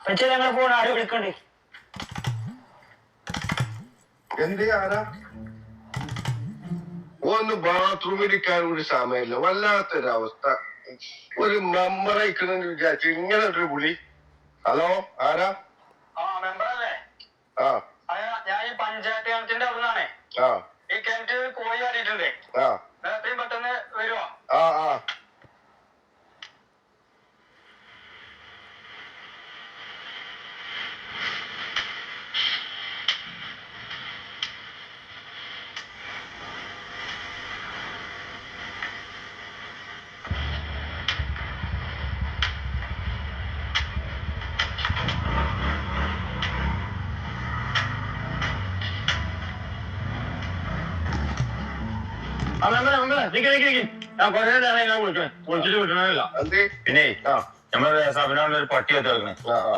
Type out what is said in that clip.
ഞങ്ങളെ ഫോൺ ആരും വിളിക്കണ്ടേ? എന്തേ ആരാ? ഒന്ന് ബാത്റൂമിലിരിക്കാൻ കൂടി സമയമില്ല. വല്ലാത്തൊരവസ്ഥ. ഒരു മെമ്പറയിക്കണെന്ന് വിചാരിച്ചു ഇങ്ങനെ ഒരു വിളി. ഹലോ ആരാ? മെമ്പറല്ലേ? ആ ഞാൻ ഈ പഞ്ചായത്ത് കിണറ്റിന്റെ അവിടുന്നാണേ. ആ ഈ കിണറ്റിൽ കോഴി കയറിയിട്ടുണ്ടേ. ആ എത്രയും പെട്ടെന്ന് വരുമോ? ആ ആ ഞാൻ കൊറേ നേരം വിളിച്ചിട്ട് കിട്ടണമില്ല. എന്തേ? പിന്നെ നമ്മളെ സബിനോട് ഒരു പട്ടി വെച്ച് ആ